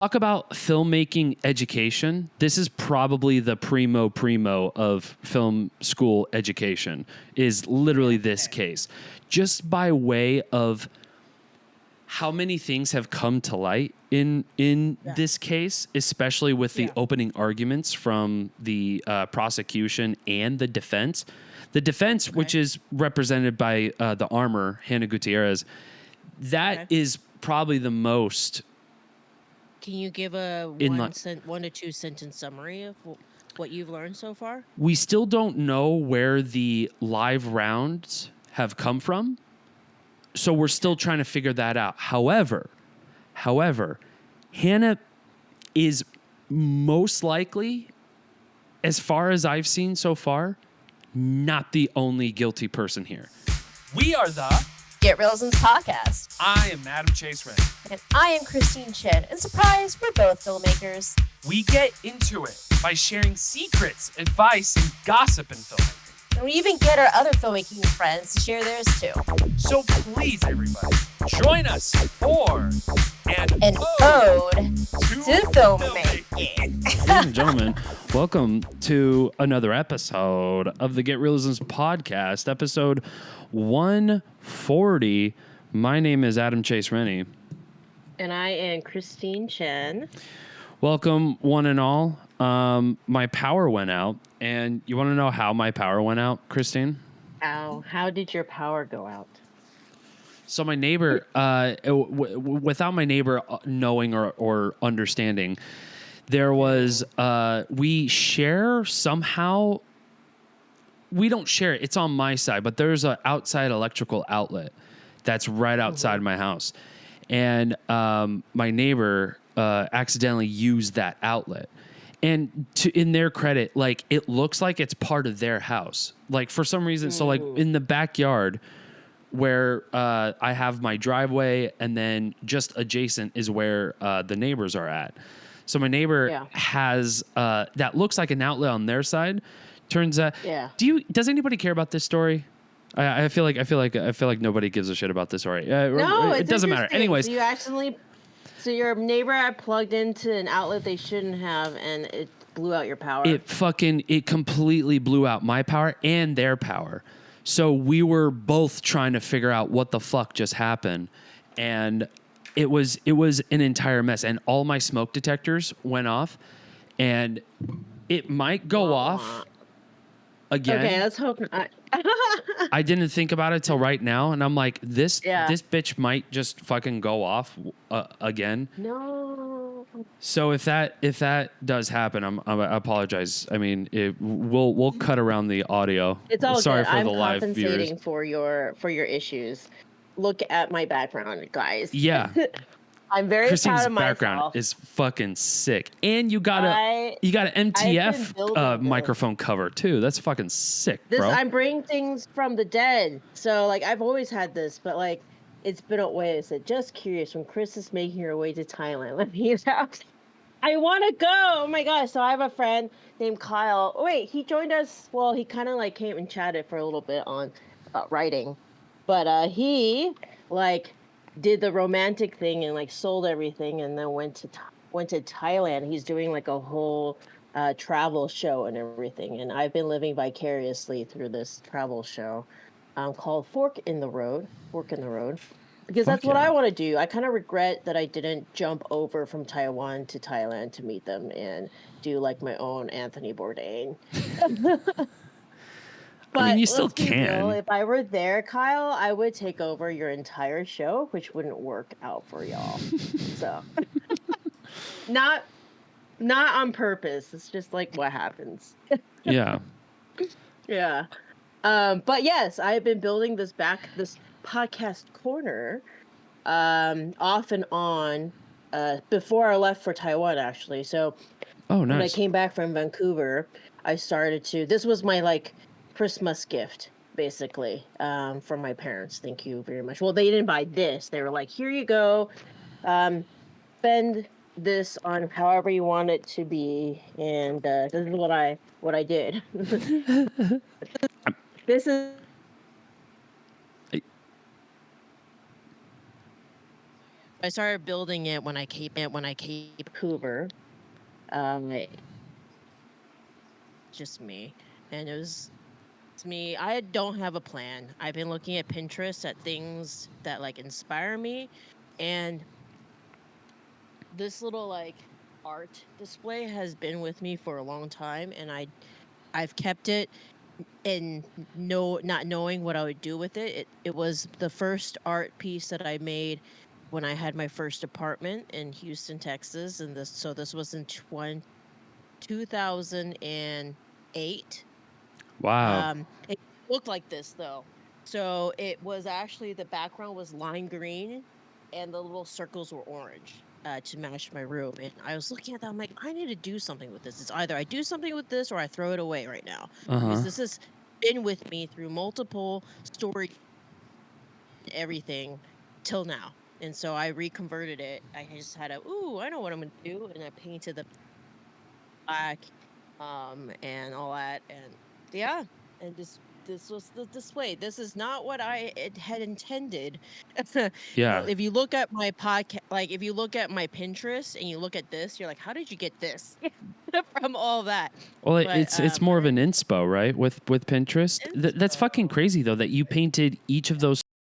Talk about filmmaking education. This is probably the primo of film school education, is literally this case. Just by way of how many things have come to light in this case, especially with the opening arguments from the prosecution and the defense. The defense, which is represented by the armor, Hannah Gutierrez, that is probably the most... Can you give a 1 to 2 sentence summary of what you've learned so far? We still don't know where the live rounds have come from, so we're still trying to figure that out. However, Hannah is most likely, as far as I've seen so far, not the only guilty person here. We are the Get Reelisms Podcast. I am Adam Chase-Reed. And I am Christine Chen. And surprise, we're both filmmakers. We get into it by sharing secrets, advice, and gossip in filmmaking. And we even get our other filmmaking friends to share theirs too. So please, everybody, join us for an ode to filmmaking. Ladies and gentlemen, welcome to another episode of the Get Reelisms Podcast, episode 140. My name is Adam Chase-Reed. And I am Christine Chen. Welcome, one and all. My power went out, and you want to know how my power went out, Christine? How did your power go out? So my neighbor, without my neighbor knowing or understanding, there was, we share somehow. We don't share it. It's on my side, but there's an outside electrical outlet that's right outside my house. And my neighbor accidentally used that outlet. And in their credit, like, it looks like it's part of their house. Like, for some reason, so like in the backyard where I have my driveway, and then just adjacent is where the neighbors are at. So my neighbor has that looks like an outlet on their side. Turns out, does anybody care about this story? I feel like nobody gives a shit about this story. No, it doesn't matter. Anyways, so your neighbor had plugged into an outlet they shouldn't have, and it blew out your power. It completely blew out my power and their power. So we were both trying to figure out what the fuck just happened, and it was an entire mess. And all my smoke detectors went off, and it might go off again. Okay, let's hope not. I didn't think about it till right now, and I'm like, this bitch might just fucking go off again. No. So if that does happen, I apologize. I mean, we'll cut around the audio. It's all sorry good. for I'm the live compensating viewers. for your issues. Look at my background, guys. Yeah. I'm very Christine's proud of myself. background is fucking sick, and you got an MTF microphone cover too. That's fucking sick, bro. I'm bringing things from the dead, so like I've always had this, but like it's been a way. I said, just curious. When Chris is making her way to Thailand, let me know. I want to go. Oh my gosh! So I have a friend named Kyle. Oh, wait, he joined us. Well, he kind of like came and chatted for a little bit on writing, but he like did the romantic thing and like sold everything and then went to Thailand. He's doing like a whole travel show and everything. And I've been living vicariously through this travel show called Fork in the Road, because that's what I want to do. I kind of regret that I didn't jump over from Taiwan to Thailand to meet them and do like my own Anthony Bourdain. But I mean, you still can. Real, if I were there, Kyle, I would take over your entire show, which wouldn't work out for y'all. So, not on purpose. It's just like what happens. Yeah. Yeah. But yes, I have been building this podcast corner, off and on, before I left for Taiwan, actually. So, oh, nice. When I came back from Vancouver, I started to. This was my like Christmas gift, basically, from my parents. Thank you very much. Well, they didn't buy this. They were like, here you go. Spend this on however you want it to be. And this is what I did. This is I started building it when I came Vancouver. Just me, and it's me. I don't have a plan. I've been looking at Pinterest at things that like inspire me, and this little like art display has been with me for a long time, and I've kept it and not knowing what I would do with it. It was the first art piece that I made when I had my first apartment in Houston, Texas, and this was in 2008. Wow. It looked like this though. So it was actually, the background was lime green and the little circles were orange to match my room. And I was looking at that, I'm like, I need to do something with this. It's either I do something with this or I throw it away right now. Because this has been with me through multiple stories, everything till now. And so I reconverted it. I just had I know what I'm going to do. And I painted the black and all that. And yeah, and this was the display. This is not what I had intended. Yeah. If you look at my podcast, like if you look at my Pinterest and you look at this, you're like, how did you get this from all that? Well, But, it's more of an inspo, right? With Pinterest. That's Inspo. fucking crazy though that you painted each of those